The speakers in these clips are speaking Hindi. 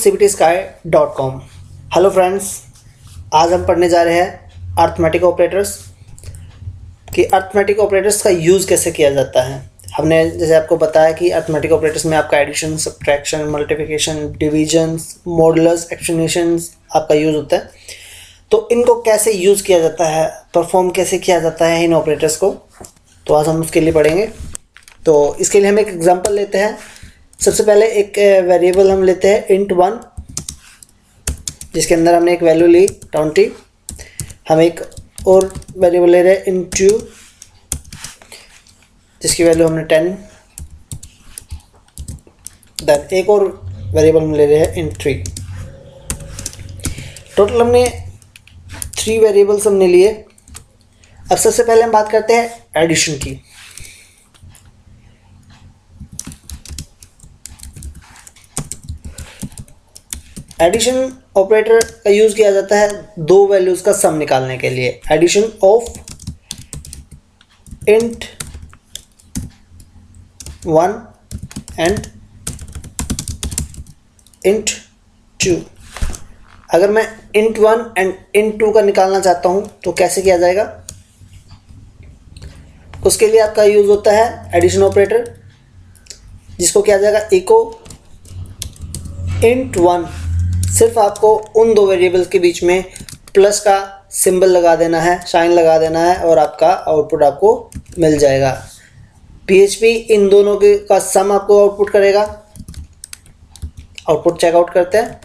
cbtsky.com। हेलो फ्रेंड्स, आज हम पढ़ने जा रहे हैं अर्थमेटिक ऑपरेटर्स कि अर्थमेटिक ऑपरेटर्स का यूज़ कैसे किया जाता है। हमने जैसे आपको बताया कि अर्थमेटिक ऑपरेटर्स में आपका addition, subtraction, multiplication, division, modulus, exclamation आपका यूज़ होता है। तो इनको कैसे यूज़ किया जाता है, परफॉर्म कैसे किया जाता है इन ऑपरेटर्स को, तो आज हम उसके लिए पढ़ेंगे। तो इसके लिए हम एक एग्जांपल लेते हैं। सबसे पहले एक वेरिएबल हम लेते हैं int1, जिसके अंदर हमने एक वैल्यू ली 20। हम एक और वेरिएबल ले रहे हैं int2, जिसकी वैल्यू हमने 10। देन एक और वेरिएबल हम ले रहे हैं int3। टोटल हमने 3 वेरिएबल्स हमने लिए। अब सबसे पहले हम बात करते हैं एडिशन की। एडिशन ऑपरेटर का यूज़ किया जाता है दो वैल्यूज़ का सम निकालने के लिए। Addition of int1 and int2। अगर मैं int1 एंड int2 का निकालना चाहता हूं तो कैसे किया जाएगा, उसके लिए आपका यूज़ होता है एडिशन ऑपरेटर, जिसको किया जाएगा इको int1। सिर्फ आपको उन दो वेरिएबल्स के बीच में प्लस का सिंबल लगा देना है, साइन लगा देना है, और आपका आउटपुट आपको मिल जाएगा। PHP इन दोनों के का सम आपको आउटपुट करेगा। आउटपुट चेकआउट करते हैं।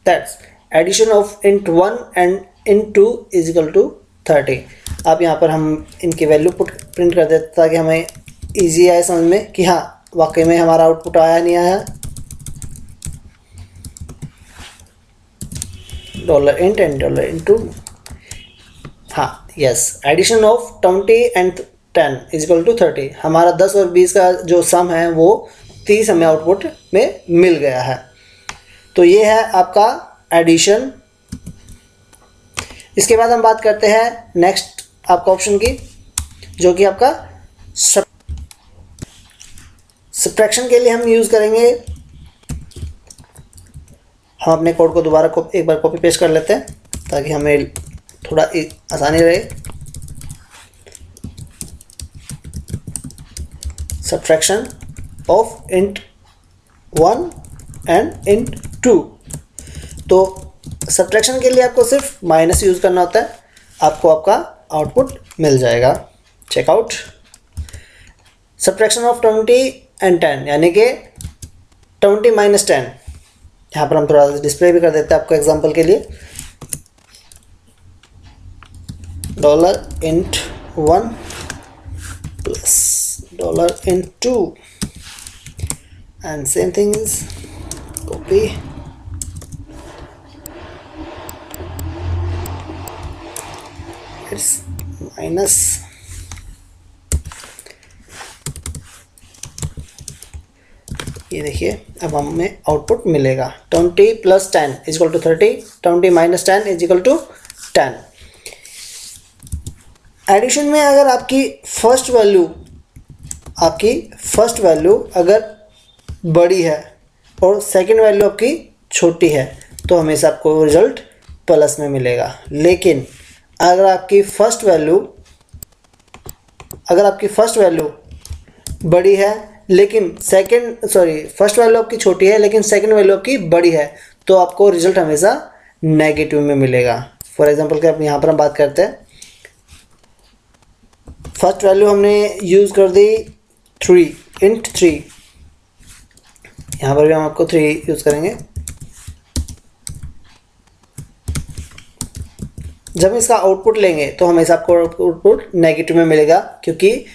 That's addition of int1 and int2 is equal to 30। आप यहाँ पर हम इनकी वैल्यू प्रिंट कर देते ताकि हमें ईजी आए समझ में कि हाँ वाकई में हमारा आउटपुट आया नहीं आया। $int and $int2। हाँ yes, addition of 20 and 10 is equal to 30। हमारा 10 और 20 का जो सम है वो 30 हमें आउटपुट में मिल गया है। तो ये है आपका एडिशन। इसके बाद हम बात करते हैं नेक्स्ट आपका ऑप्शन की, जो कि आपका सब्ट्रैक्शन के लिए हम यूज़ करेंगे। हम अपने कोड को दोबारा एक बार कॉपी पेस्ट कर लेते हैं ताकि हमें थोड़ा आसानी रहे। Subtraction of int1 and int2। तो सब्ट्रैक्शन के लिए आपको सिर्फ माइनस यूज़ करना होता है, आपको आपका आउटपुट मिल जाएगा। चेकआउट सब्ट्रैक्शन ऑफ 20 एंड 10, यानी कि 20 माइनस 10। यहाँ पर हम थोड़ा डिस्प्ले भी कर देते हैं आपको एग्जांपल के लिए। $int1 plus $int2 and same thing is copy it's minus ये देखिए अब हमें आउटपुट मिलेगा 20 plus 10 is equal to 30, 20 minus 10 is equal to 10। Addition में अगर आपकी फर्स्ट वैल्यू अगर बड़ी है और सेकंड वैल्यू आपकी छोटी है तो हमेशा आपको रिजल्ट प्लस में मिलेगा। लेकिन अगर आपकी फर्स्ट वैल्यू बड़ी है लेकिन फर्स्ट वैल्यू आपकी छोटी है लेकिन सेकंड वैल्यू आपकी बड़ी है, तो आपको रिजल्ट हमेशा नेगेटिव में मिलेगा। फॉर एग्जांपल के अब यहाँ पर हम बात करते हैं। फर्स्ट वैल्यू हमने यूज़ कर दी 3, int3। यहाँ पर भी हम आपको 3 यूज़ करेंगे। जब हम इसका आउटपुट लेंगे तो हमेशा आपको आउटपुट नेगेटिव में मिलेगा, क्योंकि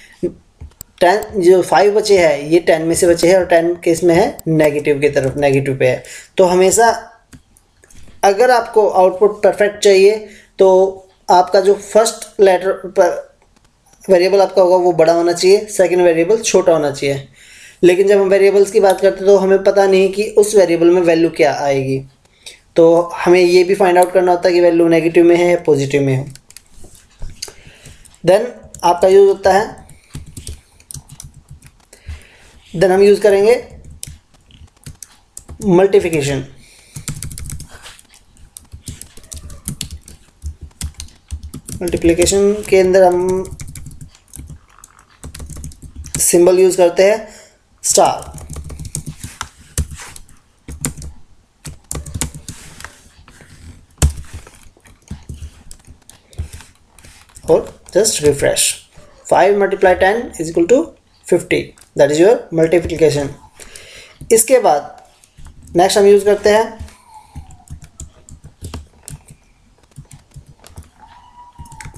10 जो 5 बचे हैं ये 10 में से बचे हैं और 10 केस में है नेगेटिव की तरफ, नेगेटिव पे है। तो हमेशा अगर आपको आउटपुट परफेक्ट चाहिए तो आपका जो फर्स्ट लेटर पर वेरिएबल आपका होगा वो बड़ा होना चाहिए, सेकंड वेरिएबल छोटा होना चाहिए। लेकिन जब हम वेरिएबल्स की बात करते हैं तो हमें पता नहीं कि उस वेरिएबल में वैल्यू क्या आएगी, तो हमें ये भी फाइंड आउट करना होता है कि वैल्यू नेगेटिव में है या पॉजिटिव में है। देन आपका यूज़ होता है देन हम यूज़ करेंगे मल्टीप्लिकेशन, मल्टीप्लिकेशन के अंदर हम सिंबल यूज करते हैं स्टार। और just refresh. 5 multiply 10 is equal to 50, that is your multiplication. इसके बाद नेक्स्ट हम यूज करते हैं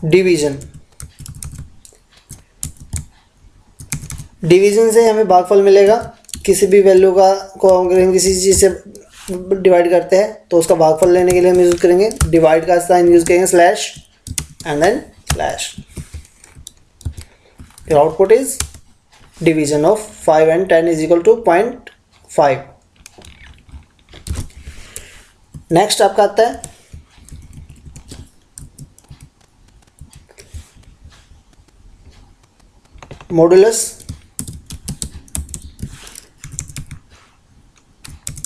डिवीजन। डिवीजन से हमें भागफल मिलेगा। किसी भी वैल्यू का को अगर हम किसी चीज़ से डिवाइड करते हैं तो उसका भागफल लेने के लिए हम यूज़ करेंगे डिवाइड का साइन यूज़ करेंगे slash and then slash. Your output is division of 5 and 10 is equal to 0.5। Next आपका आता है मॉडुलस।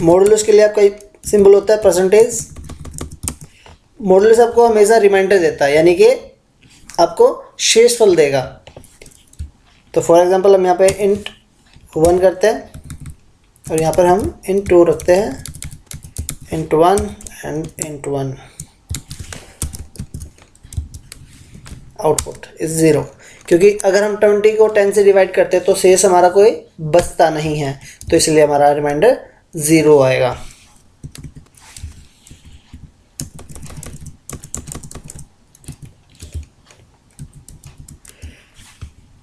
मॉडुलस के लिए आपका सिंबल होता है परसेंटेज। मॉडुलस आपको हमेशा रिमाइंडर देता है, यानी कि आपको शेषफल देगा। तो फॉर एग्जांपल हम यहाँ पे int 1 करते हैं और यहाँ पर हम int 2 रखते हैं, int 1 and int 1। Output is 0, क्योंकि अगर हम 20 को 10 से डिवाइड करते हैं तो शेष हमारा कोई बचता नहीं है, तो इसलिए हमारा रिमाइंडर 0 आएगा।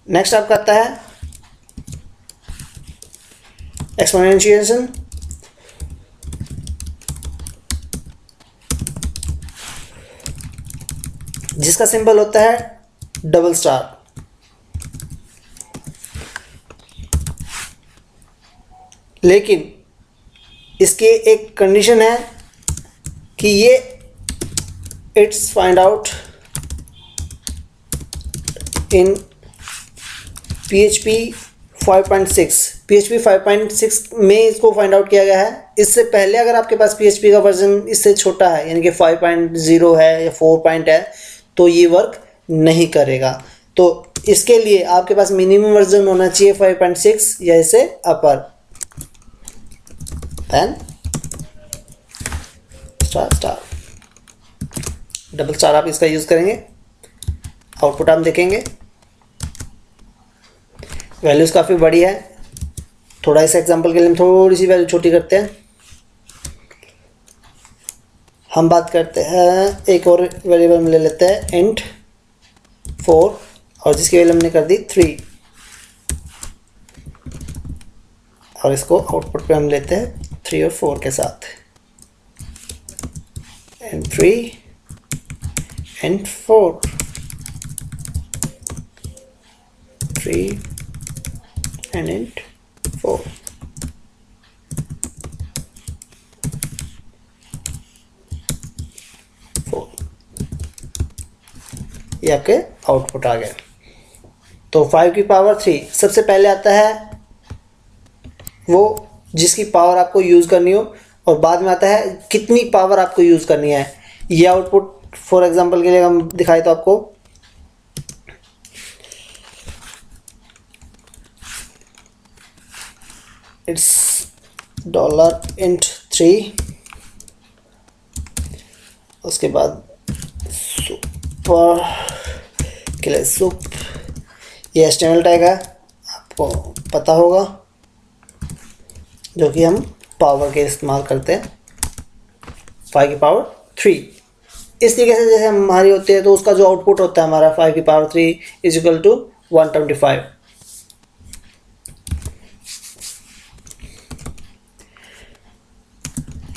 नेक्स्ट आपका आता है एक्सपोनेंशिएशन। जिसका सिंबल होता है डबल स्टार। लेकिन इसकी एक कंडीशन है कि ये it's find out in PHP 5.6। PHP 5.6 में इसको फाइंड आउट किया गया है। इससे पहले अगर आपके पास PHP का वर्जन इससे छोटा है, यानी कि 5.0 है या 4 पॉइंट है, तो ये वर्क नहीं करेगा। तो इसके लिए आपके पास मिनिमम वर्जन होना चाहिए 5.6 या इससे upper. Then star star double star आप इसका यूज़ करेंगे। आउटपुट आप देखेंगे, वैल्यूज़ काफ़ी बड़ी है। थोड़ा इस एग्जांपल के लिए हम थोड़ी सी वैल्यू छोटी करते हैं। हम बात करते हैं एक और वेरिएबल में ले लेते हैं int 4 और जिसकी वैल्यू हमने कर दी 3 और इसको आउटपुट पे हम लेते हैं 3 और 4 के साथ। int 3 int 4 3 and int 4। ये आपके आउटपुट आ गए। तो 5 की पावर 3 सबसे पहले आता है वो जिसकी पावर आपको यूज़ करनी हो, और बाद में आता है कितनी पावर आपको यूज़ करनी है। ये आउटपुट फॉर एग्जांपल के लिए हम दिखाए तो आपको इट्स $int3, उसके बाद सुपर के लिए सुप, ये HTML टैग है, आपको पता होगा, जो कि हम पावर के इस्तेमाल करते हैं 5 की पावर 3। इस तरीके से जैसे हमारी होती है तो उसका जो आउटपुट होता है हमारा 5 की पावर 3 इज इक्वल टू 125।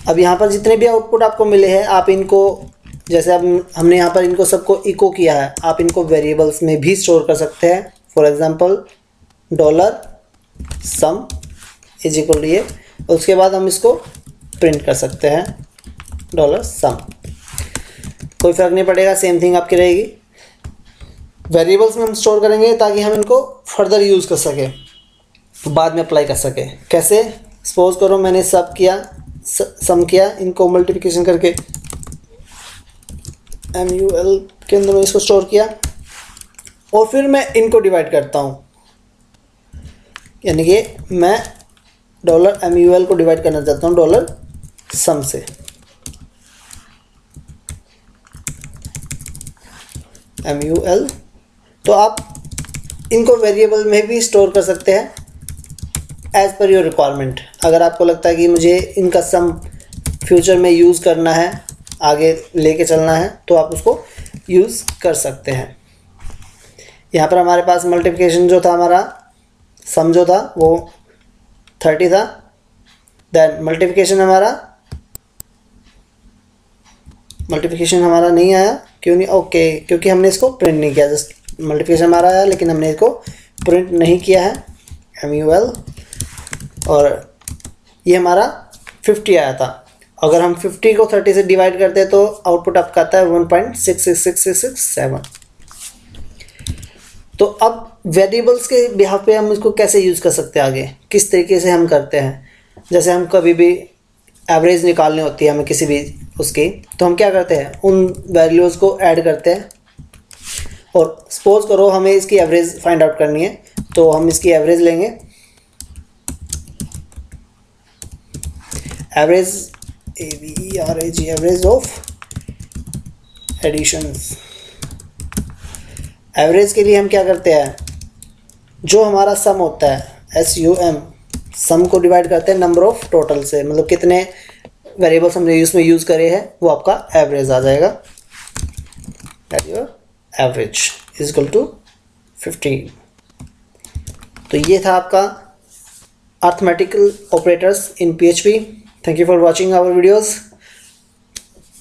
अब यहाँ पर जितने भी आउटपुट आपको मिले हैं, आप इनको जैसे अब हमने यहाँ पर इनको सबको इको किया है, आप इनको वेरिएबल्स में भी स्टोर कर सकते हैं। For example $sum is equal to ये, उसके बाद हम इसको प्रिंट कर सकते हैं $sum। कोई फ़र्क नहीं पड़ेगा, सेम थिंग आपकी रहेगी। वेरिएबल्स में हम स्टोर करेंगे ताकि हम इनको फर्दर यूज़ कर सकें, बाद में अप्लाई कर सकें। कैसे? सपोज करो मैंने सब किया सम किया, इनको मल्टीप्लिकेशन करके MUL के अंदर मैं इसको स्टोर किया और फिर मैं इनको डिवाइड करता हूँ, यानी कि मैं $MUL को डिवाइड करना चाहता हूँ $sum से। MUL, तो आप इनको वेरिएबल में भी स्टोर कर सकते हैं एज पर योर रिक्वायरमेंट। अगर आपको लगता है कि मुझे इनका सम फ्यूचर में यूज़ करना है, आगे लेके चलना है, तो आप उसको यूज़ कर सकते हैं। यहाँ पर हमारे पास मल्टीप्लिकेशन जो था, हमारा सम जो था वो 30 था, देन मल्टीप्लिकेशन हमारा नहीं आया। क्यों नहीं? ओके, क्योंकि हमने इसको प्रिंट नहीं किया। जस्ट मल्टीप्लिकेशन हमारा आया लेकिन हमने इसको प्रिंट नहीं किया है, MUL। और ये हमारा 50 आया था। अगर हम 50 को 30 से डिवाइड करते हैं तो आउटपुट आपका आता है 1.666667। तो अब वेरिएबल्स के बिहाफ पे हम इसको कैसे यूज़ कर सकते हैं, आगे किस तरीके से हम करते हैं। जैसे हम कभी भी एवरेज निकालनी होती है हमें किसी भी उसकी, तो हम क्या करते हैं, उन वैल्यूज़ को ऐड करते हैं। और सपोज करो हमें इसकी एवरेज फाइंड आउट करनी है, तो हम इसकी एवरेज लेंगे। Average AVERAG, average of additions. Average के लिए हम क्या करते हैं, जो हमारा सम होता है SUM, सम को डिवाइड करते हैं नंबर ऑफ टोटल से, मतलब कितने वेरिएबल्स हमने उसमें यूज़ करे हैं, वो आपका एवरेज आ जाएगा। Average is equal to 15। तो ये था आपका arithmetical operators in PHP। Thank you for watching our videos.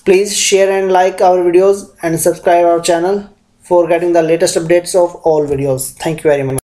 Please share and like our videos and subscribe our channel for getting the latest updates of all videos. Thank you very much.